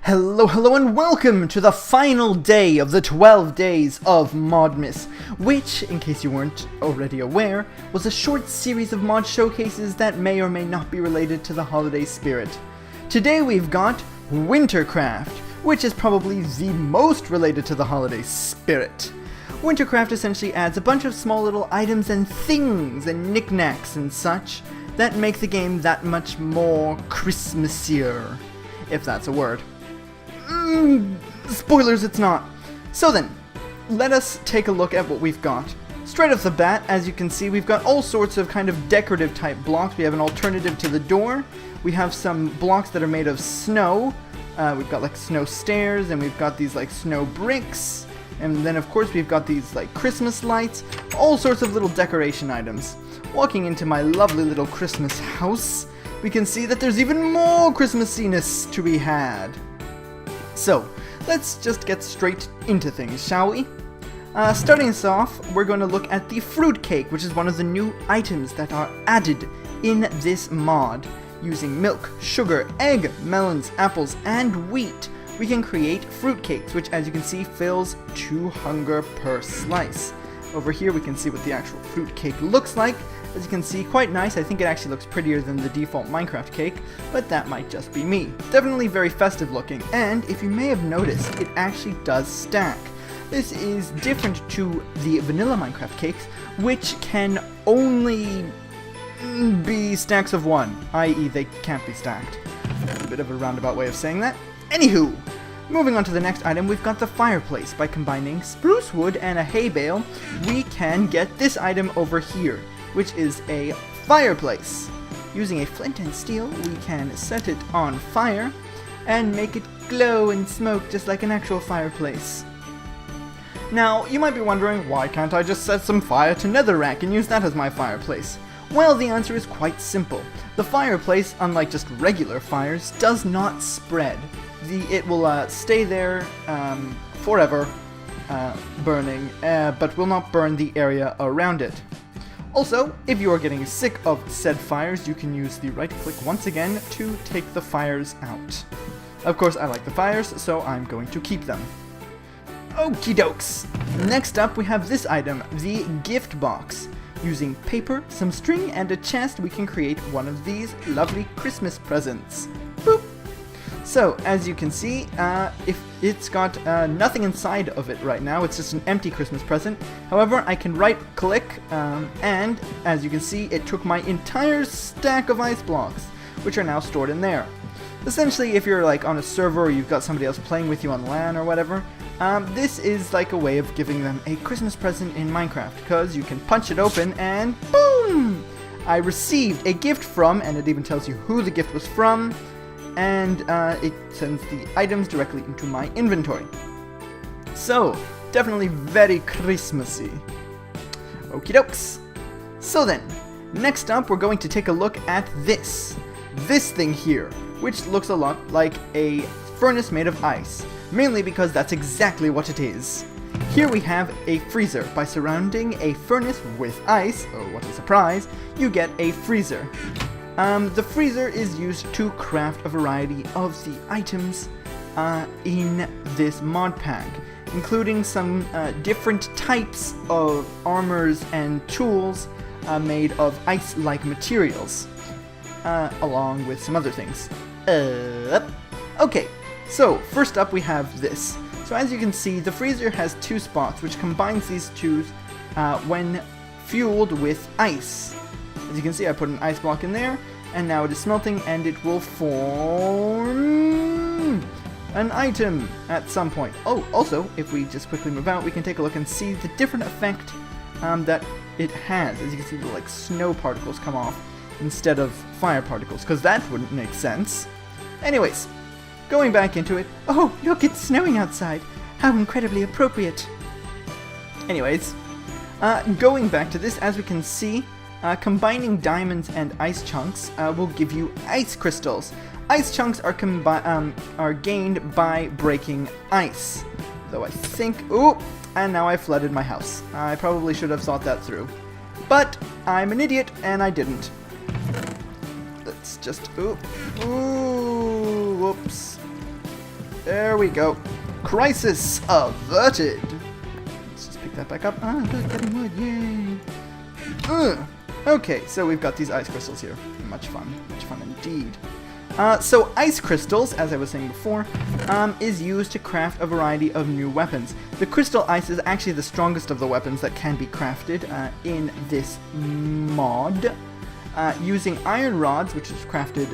Hello and welcome to the final day of the 12 days of Modmas, which, in case you weren't already aware, was a short series of mod showcases that may or may not be related to the holiday spirit. Today we've got Wintercraft, which is probably the most related to the holiday spirit. Wintercraft essentially adds a bunch of small little items and things and knickknacks and such that make the game that much more Christmasier, if that's a word. Spoilers, it's not. So then, let us take a look at what we've got. Straight off the bat, as you can see, we've got all sorts of kind of decorative type blocks. We have an alternative to the door. We have some blocks that are made of snow. We've got like snow stairs, and we've got these like snow bricks. And then of course we've got these like Christmas lights. All sorts of little decoration items. Walking into my lovely little Christmas house, we can see that there's even more Christmassiness to be had. So, let's just get straight into things, shall we? Starting us off, we're going to look at the fruit cake, which is one of the new items that are added in this mod. Using milk, sugar, egg, melons, apples, and wheat, we can create fruit cakes, which as you can see fills 2 hunger per slice. Over here we can see what the actual fruit cake looks like. As you can see, quite nice. I think it actually looks prettier than the default Minecraft cake, but that might just be me. Definitely very festive looking, and if you may have noticed, it actually does stack. This is different to the vanilla Minecraft cakes, which can only be stacks of 1, i.e. they can't be stacked. A bit of a roundabout way of saying that. Anywho, moving on to the next item, we've got the fireplace. By combining spruce wood and a hay bale, we can get this item over here, which is a fireplace. Using a flint and steel, we can set it on fire and make it glow and smoke just like an actual fireplace. Now, you might be wondering, why can't I just set some fire to netherrack and use that as my fireplace? Well, the answer is quite simple. The fireplace, unlike just regular fires, does not spread. It will stay there forever, burning, but will not burn the area around it. Also, if you are getting sick of said fires, you can use the right click once again to take the fires out. Of course, I like the fires, so I'm going to keep them. Okie dokes! Next up, we have this item, the gift box. Using paper, some string, and a chest, we can create one of these lovely Christmas presents. Boop! So, as you can see, if it's got nothing inside of it right now, it's just an empty Christmas present. However, I can right-click, and as you can see, it took my entire stack of ice blocks, which are now stored in there. Essentially, if you're like on a server or you've got somebody else playing with you on LAN or whatever, this is like a way of giving them a Christmas present in Minecraft, because you can punch it open and boom! I received a gift from, and it even tells you who the gift was from, and it sends the items directly into my inventory. So, definitely very Christmassy. Okie dokes. So then, next up we're going to take a look at this thing here, which looks a lot like a furnace made of ice, mainly because that's exactly what it is. Here we have a freezer. By surrounding a furnace with ice, oh what a surprise, you get a freezer. The freezer is used to craft a variety of the items in this mod pack, including some different types of armors and tools made of ice-like materials, along with some other things. Okay, so first up we have this. So as you can see, the freezer has 2 spots, which combines these two when fueled with ice. As you can see, I put an ice block in there, and now it is smelting, and it will form an item at some point. Oh, also, if we just quickly move out, we can take a look and see the different effect that it has. As you can see, the like snow particles come off instead of fire particles, because that wouldn't make sense. Anyways, going back into it. Oh, look, it's snowing outside. How incredibly appropriate. Anyways, going back to this, as we can see, combining diamonds and ice chunks will give you ice crystals. Ice chunks are gained by breaking ice. Though I think... Ooh! And now I flooded my house. I probably should have thought that through. But I'm an idiot, and I didn't. Let's just... Ooh! Ooh! Whoops. There we go. Crisis averted. Let's just pick that back up. Ah, good, getting wood, yay. Okay, so we've got these ice crystals here. Much fun indeed. So ice crystals, as I was saying before, is used to craft a variety of new weapons. The crystal ice is actually the strongest of the weapons that can be crafted in this mod. Using iron rods, which is crafted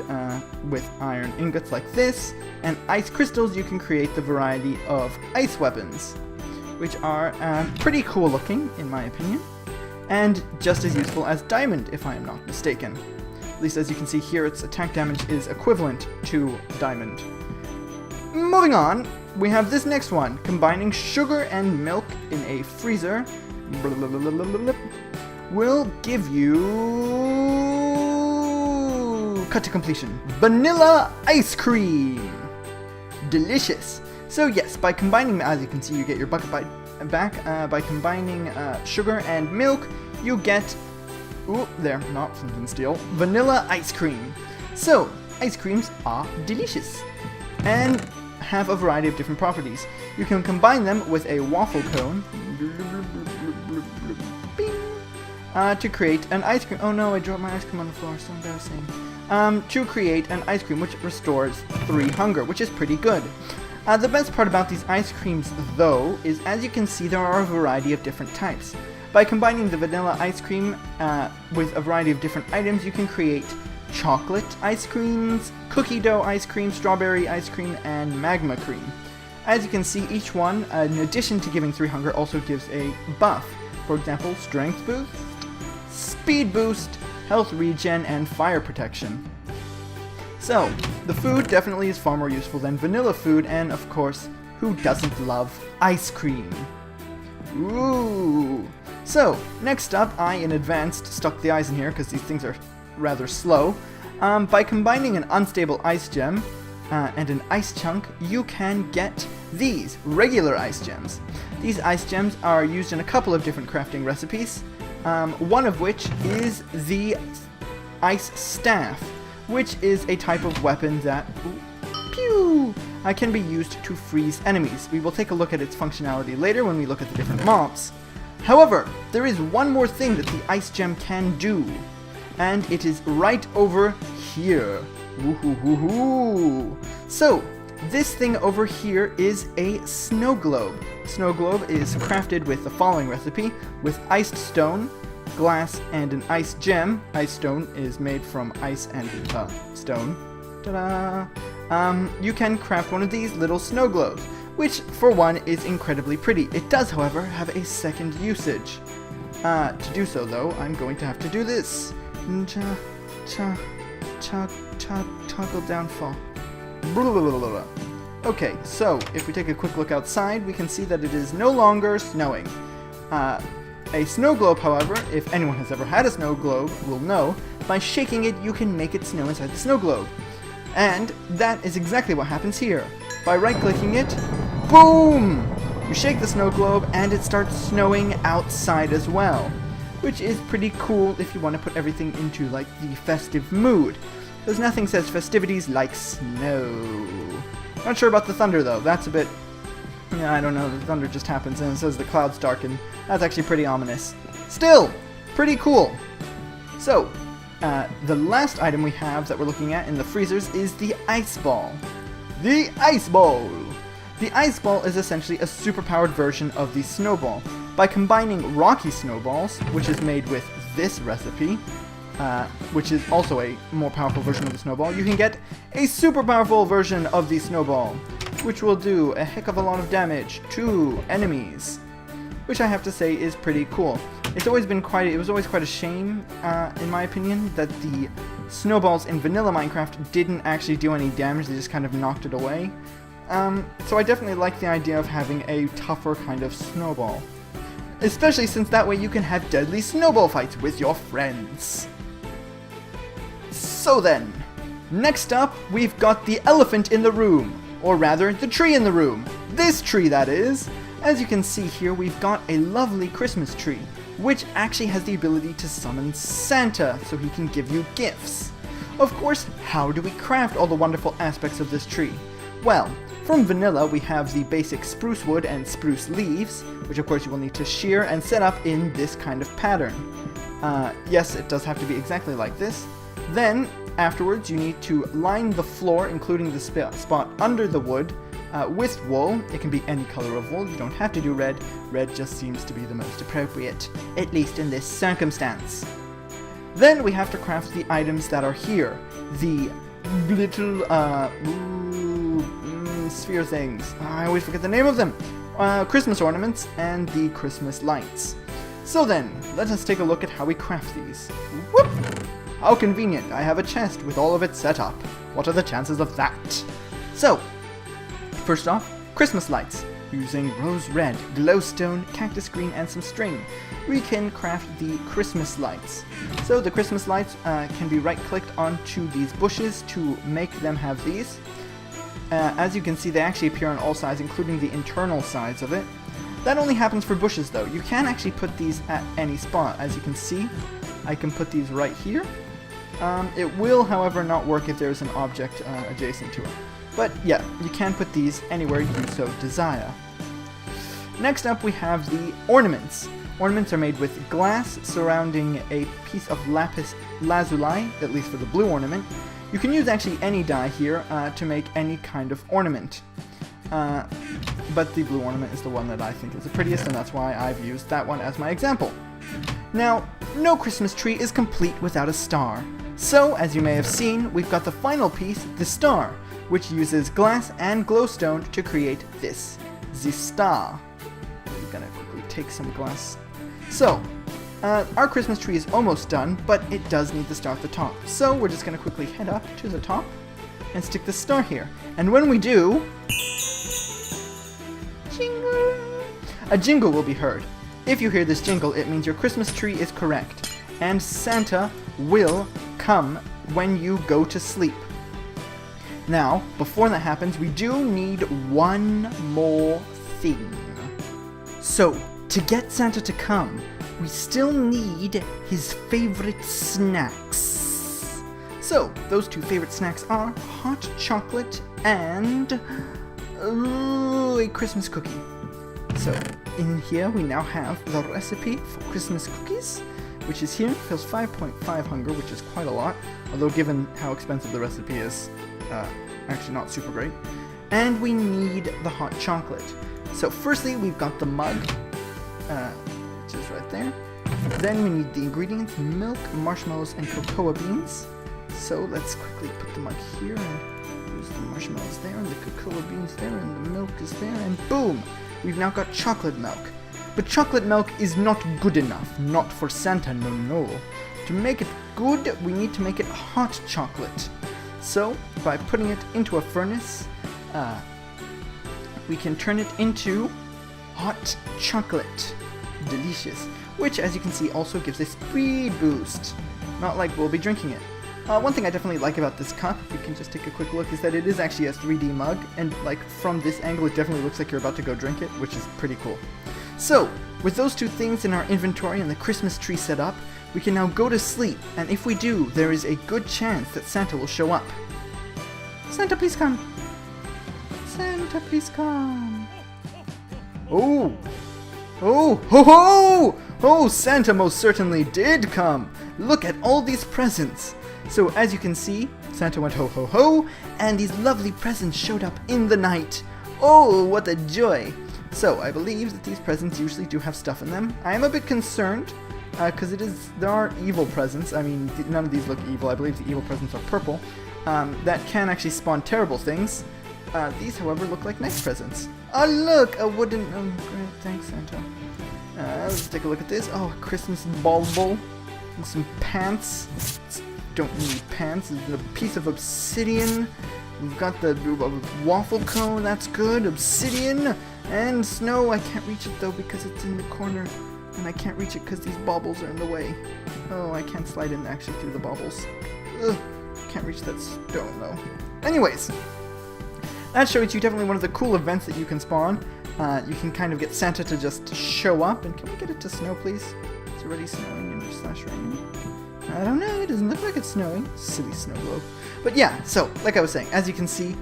with iron ingots like this, and ice crystals, you can create the variety of ice weapons, which are pretty cool looking, in my opinion, and just as useful as diamond, if I am not mistaken. At least as you can see here, its attack damage is equivalent to diamond. Moving on, we have this next one, combining sugar and milk in a freezer will give you... cut to completion. Vanilla ice cream! Delicious! So yes, by combining, as you can see, you get your bucket back. By combining sugar and milk, you get... ooh, there, not something steel. Vanilla ice cream. So, ice creams are delicious and have a variety of different properties. You can combine them with a waffle cone to create an ice cream. Oh no, I dropped my ice cream on the floor, so embarrassing. To create an ice cream which restores 3 hunger, which is pretty good. The best part about these ice creams, though, is as you can see, there are a variety of different types. By combining the vanilla ice cream with a variety of different items, you can create chocolate ice creams, cookie dough ice cream, strawberry ice cream, and magma cream. As you can see, each one, in addition to giving 3 hunger, also gives a buff. For example, strength boost, speed boost, health regen, and fire protection. So, the food definitely is far more useful than vanilla food, and of course, who doesn't love ice cream? Ooh! So, next up, I, in advanced, stuck the ice in here because these things are rather slow. By combining an unstable ice gem and an ice chunk, you can get these regular ice gems. These ice gems are used in a couple of different crafting recipes, one of which is the ice staff, which is a type of weapon that can be used to freeze enemies. We will take a look at its functionality later when we look at the different mobs. However, there is one more thing that the ice gem can do, and it is right over here. Woohoo! So, this thing over here is a snow globe. Snow globe is crafted with the following recipe, with iced stone, glass, and an ice gem. Ice stone is made from ice and stone. Ta-da! You can craft one of these little snow globes, which, for one, is incredibly pretty. It does, however, have a second usage. To do so, though, I'm going to have to do this. Toggle downfall. Okay, so, if we take a quick look outside, we can see that it is no longer snowing. A snow globe, however, if anyone has ever had a snow globe, will know, by shaking it, you can make it snow inside the snow globe. And that is exactly what happens here. By right-clicking it, boom! You shake the snow globe and it starts snowing outside as well, which is pretty cool if you want to put everything into like the festive mood, because nothing says festivities like snow. Not sure about the thunder though, that's a bit... yeah, I don't know, the thunder just happens and it says the clouds darken. That's actually pretty ominous. Still, pretty cool. So, the last item we have that we're looking at in the freezers is the ice ball. The ice ball! The ice ball is essentially a superpowered version of the snowball. By combining rocky snowballs, which is made with this recipe, which is also a more powerful version of the snowball, you can get a super powerful version of the snowball, which will do a heck of a lot of damage to enemies, which I have to say is pretty cool. It was always quite a shame, in my opinion, that the snowballs in vanilla Minecraft didn't actually do any damage, they just kind of knocked it away. So I definitely like the idea of having a tougher kind of snowball. Especially since that way you can have deadly snowball fights with your friends. So then, next up we've got the elephant in the room, or rather the tree in the room. This tree, that is. As you can see here, we've got a lovely Christmas tree, which actually has the ability to summon Santa so he can give you gifts. Of course, how do we craft all the wonderful aspects of this tree? Well, From vanilla, we have the basic spruce wood and spruce leaves, which of course you will need to shear and set up in this kind of pattern. Yes, it does have to be exactly like this. Then, afterwards, you need to line the floor, including the spot under the wood, with wool. It can be any color of wool. You don't have to do red. Red just seems to be the most appropriate, at least in this circumstance. Then we have to craft the items that are here. The little, sphere things. I always forget the name of them. Christmas ornaments and the Christmas lights. So then, let us take a look at how we craft these. Whoop! How convenient. I have a chest with all of it set up. What are the chances of that? So, first off, Christmas lights. Using rose red, glowstone, cactus green, and some string, we can craft the Christmas lights. So the Christmas lights can be right-clicked onto these bushes to make them have these. As you can see, they actually appear on all sides, including the internal sides of it. That only happens for bushes, though. You can actually put these at any spot. As you can see, I can put these right here. It will, however, not work if there's an object adjacent to it. But yeah, you can put these anywhere you so desire. Next up we have the ornaments. Ornaments are made with glass surrounding a piece of lapis lazuli, at least for the blue ornament. You can use actually any dye here to make any kind of ornament. But the blue ornament is the one that I think is the prettiest, and that's why I've used that one as my example. Now, no Christmas tree is complete without a star. So, as you may have seen, we've got the final piece, the star, which uses glass and glowstone to create this, the star. We're gonna quickly take some glass. So, our Christmas tree is almost done, but it does need the star at the top. So we're just gonna quickly head up to the top and stick the star here. And when we do, jingle, a jingle will be heard. If you hear this jingle, it means your Christmas tree is correct, and Santa will come when you go to sleep. Now, before that happens, we do need one more thing. So, to get Santa to come, we still need his favorite snacks. So, those two favorite snacks are hot chocolate and a Christmas cookie. So, in here we now have the recipe for Christmas cookies, which is here. Fills 5.5 hunger, which is quite a lot, although given how expensive the recipe is, actually not super great. And we need the hot chocolate. So firstly, we've got the mug, which is right there. Then we need the ingredients: milk, marshmallows, and cocoa beans. So let's quickly put the mug here, and use the marshmallows there, and the cocoa beans there, and the milk is there, and boom! We've now got chocolate milk. But chocolate milk is not good enough, not for Santa, no. To make it good, we need to make it hot chocolate. So, by putting it into a furnace, we can turn it into hot chocolate. Delicious. Which, as you can see, also gives a speed boost. Not like we'll be drinking it. One thing I definitely like about this cup, if you can just take a quick look, is that it is actually a 3D mug, and like from this angle it definitely looks like you're about to go drink it, which is pretty cool. So, with those two things in our inventory and the Christmas tree set up, we can now go to sleep, and if we do, there is a good chance that Santa will show up. Santa, please come! Santa, please come! Oh! Oh! Ho ho! Oh, Santa most certainly did come! Look at all these presents! So, as you can see, Santa went ho ho ho, and these lovely presents showed up in the night. Oh, what a joy! So, I believe that these presents usually do have stuff in them. I am a bit concerned, because there are evil presents. I mean, none of these look evil. I believe the evil presents are purple. That can actually spawn terrible things. These, however, look like nice presents. Oh, look! A wooden... Oh, great. Thanks, Santa. Let's take a look at this. Oh, a Christmas bauble. And some pants. Don't need pants. There's a piece of obsidian. We've got the waffle cone. That's good. Obsidian. And snow. I can't reach it, though, because it's in the corner. And I can't reach it because these baubles are in the way. Oh, I can't slide in actually through the baubles. Ugh. Can't reach that stone, though. Anyways. That shows you definitely one of the cool events that you can spawn. You can kind of get Santa to just show up. And can we get it to snow, please? It's already snowing and slash raining. I don't know. It doesn't look like it's snowing. Silly snow globe. But yeah, so, like I was saying, as you can see,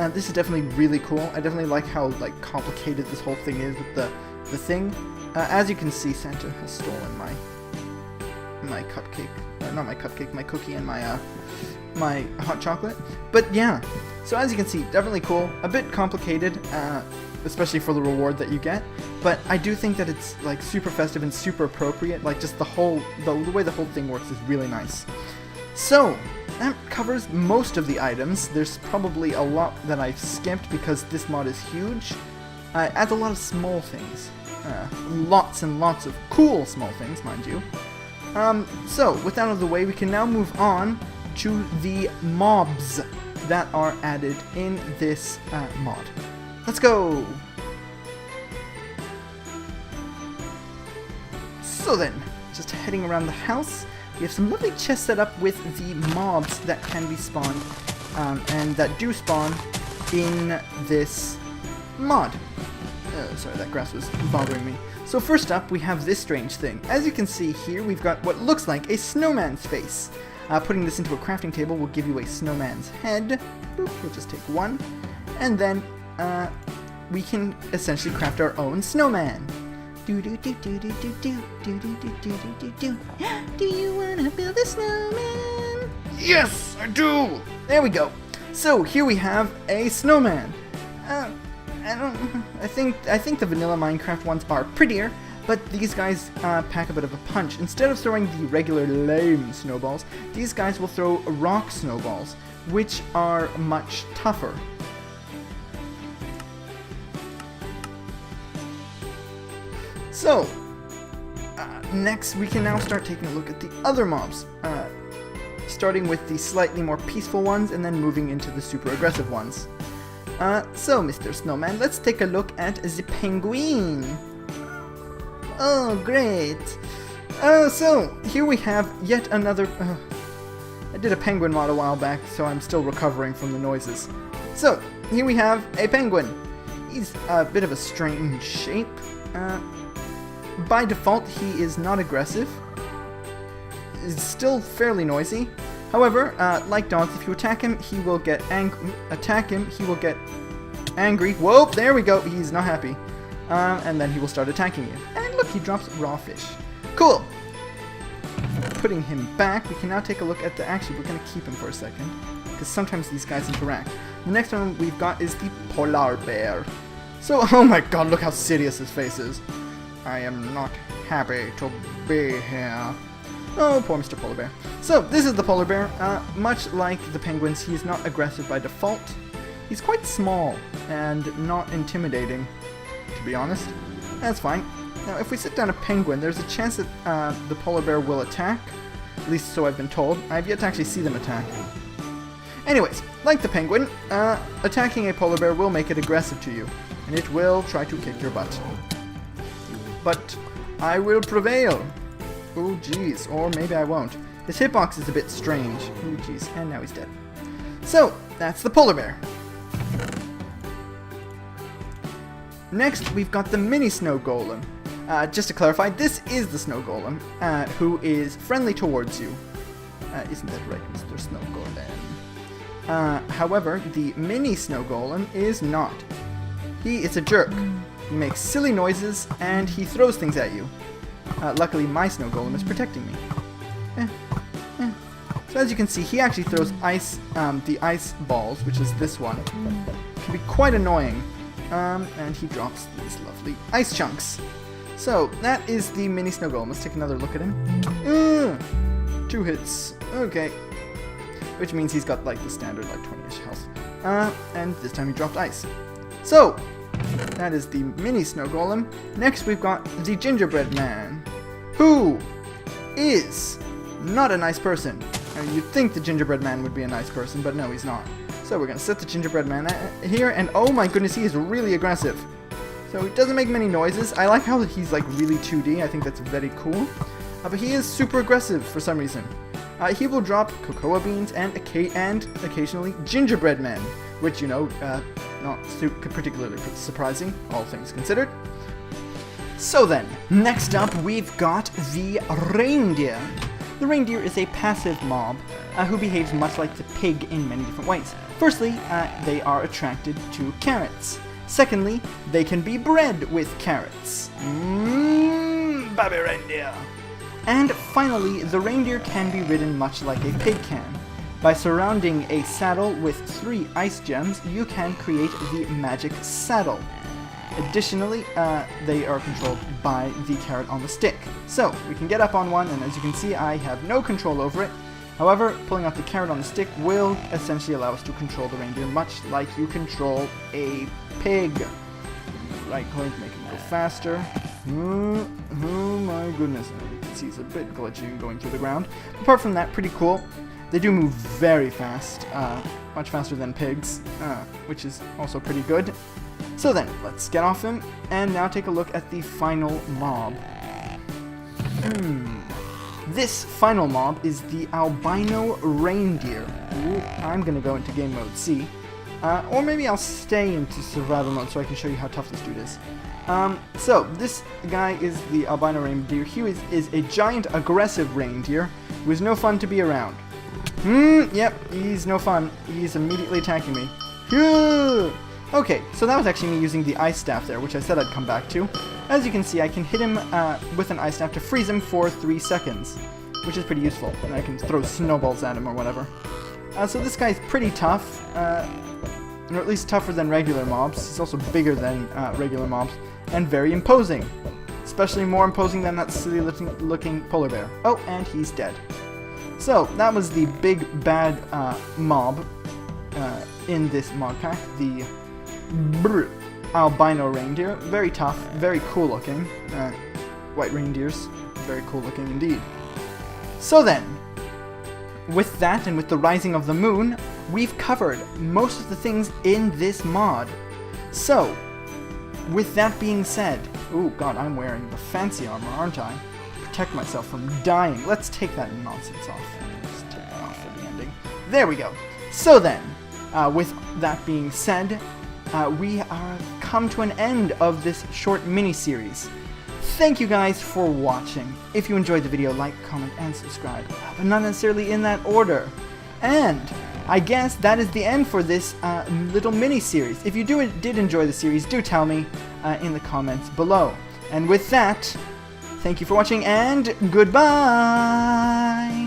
This is definitely really cool. I definitely like how like complicated this whole thing is with the thing. As you can see, Santa has stolen my cupcake. Not my cupcake, my cookie and my hot chocolate. But yeah, so as you can see, definitely cool. A bit complicated, especially for the reward that you get. But I do think that it's like super festive and super appropriate. Like just the way the whole thing works is really nice. So that covers most of the items. There's probably a lot that I've skipped because this mod is huge. It adds a lot of small things. Lots and lots of cool small things, mind you. So, with that out of the way, we can now move on to the mobs that are added in this mod. Let's go! So then, just heading around the house, we have some lovely chests set up with the mobs that can be spawned, and that do spawn in this mod. Sorry, that grass was bothering me. So first up, we have this strange thing. As you can see here, we've got what looks like a snowman's face. Putting this into a crafting table will give you a snowman's head. We'll just take one. And then we can essentially craft our own snowman. Do you wanna build a snowman? Yes, I do! There we go. So here we have a snowman. I think the vanilla Minecraft ones are prettier, but these guys pack a bit of a punch. Instead of throwing the regular lame snowballs, these guys will throw rock snowballs, which are much tougher. So, next we can now start taking a look at the other mobs, starting with the slightly more peaceful ones and then moving into the super aggressive ones. So, Mr. Snowman, let's take a look at the penguin. Oh, great. So, here we have yet another... I did a penguin mod a while back, so I'm still recovering from the noises. So, here we have a penguin. He's a bit of a strange shape. By default, he is not aggressive. He's still fairly noisy. However, like dogs, if you attack him, he will get angry. Whoa, there we go. He's not happy. And then he will start attacking you. And look, he drops raw fish. Cool. Putting him back, we can now take a look at the... Actually, we're going to keep him for a second, because sometimes these guys interact. The next one we've got is the polar bear. So, oh my god, look how serious his face is. I am not happy to be here. Oh, poor Mr. Polar Bear. So, this is the polar bear. Much like the penguins, he's not aggressive by default. He's quite small and not intimidating, to be honest. That's fine. Now, if we sit down a penguin, there's a chance that the polar bear will attack. At least so I've been told. I've yet to actually see them attack. Anyways, like the penguin, attacking a polar bear will make it aggressive to you, and it will try to kick your butt. But I will prevail. Oh jeez, or maybe I won't. His hitbox is a bit strange. Oh jeez, and now he's dead. So, that's the polar bear. Next, we've got the mini snow golem. Just to clarify, this is the snow golem, who is friendly towards you. Isn't that right, Mr. Snow Golem? However, the mini snow golem is not. He is a jerk. He makes silly noises, and he throws things at you. Luckily, my snow golem is protecting me. So as you can see, he actually throws ice, the ice balls, which is this one. It can be quite annoying. And he drops these lovely ice chunks. So, that is the mini snow golem. Let's take another look at him. 2 hits. Okay. Which means he's got, like, the standard, like, 20-ish health. And this time he dropped ice. So, that is the mini snow golem. Next, we've got the gingerbread man, who is not a nice person. I mean, you'd think the gingerbread man would be a nice person, but no, he's not. So we're going to set the gingerbread man here, and oh my goodness, he is really aggressive. So he doesn't make many noises. I like how he's like really 2D. I think that's very cool. But he is super aggressive for some reason. He will drop cocoa beans and occasionally gingerbread men, which, you know, not particularly surprising, all things considered. So then, next up we've got the reindeer. The reindeer is a passive mob who behaves much like the pig in many different ways. Firstly, they are attracted to carrots. Secondly, they can be bred with carrots. Baby reindeer. And finally, the reindeer can be ridden much like a pig can. By surrounding a saddle with 3 ice gems, you can create the magic saddle. Additionally, they are controlled by the carrot on the stick. So, we can get up on one, and as you can see, I have no control over it. However, pulling out the carrot on the stick will essentially allow us to control the reindeer, much like you control a pig. Right click, make him go faster. Oh my goodness, you can see it's a bit glitchy going through the ground. Apart from that, pretty cool. They do move very fast, much faster than pigs, which is also pretty good. So then, let's get off him, and now take a look at the final mob. This final mob is the albino reindeer. Ooh, I'm gonna go into game mode C. Or maybe I'll stay into survival mode so I can show you how tough this dude is. So, this guy is the albino reindeer. He is a giant aggressive reindeer who is no fun to be around. Yep, he's no fun. He's immediately attacking me. Okay, so that was actually me using the ice staff there, which I said I'd come back to. As you can see, I can hit him with an ice staff to freeze him for 3 seconds, which is pretty useful. And I can throw snowballs at him or whatever. So this guy's pretty tough, or at least tougher than regular mobs. He's also bigger than regular mobs, and very imposing. Especially more imposing than that silly looking polar bear. Oh, and he's dead. So, that was the big bad mob in this mod pack, the albino reindeer. Very tough, very cool looking. White reindeers, very cool looking indeed. So then, with that and with the rising of the moon, we've covered most of the things in this mod. So, with that being said, oh god, I'm wearing the fancy armor, aren't I? Protect myself from dying. Let's take that nonsense off. Let's take that off for the ending. There we go. So then, with that being said, we are come to an end of this short mini-series. Thank you guys for watching. If you enjoyed the video, like, comment, and subscribe, but not necessarily in that order. And I guess that is the end for this little mini-series. If you did enjoy the series, do tell me in the comments below. And with that, thank you for watching, and goodbye!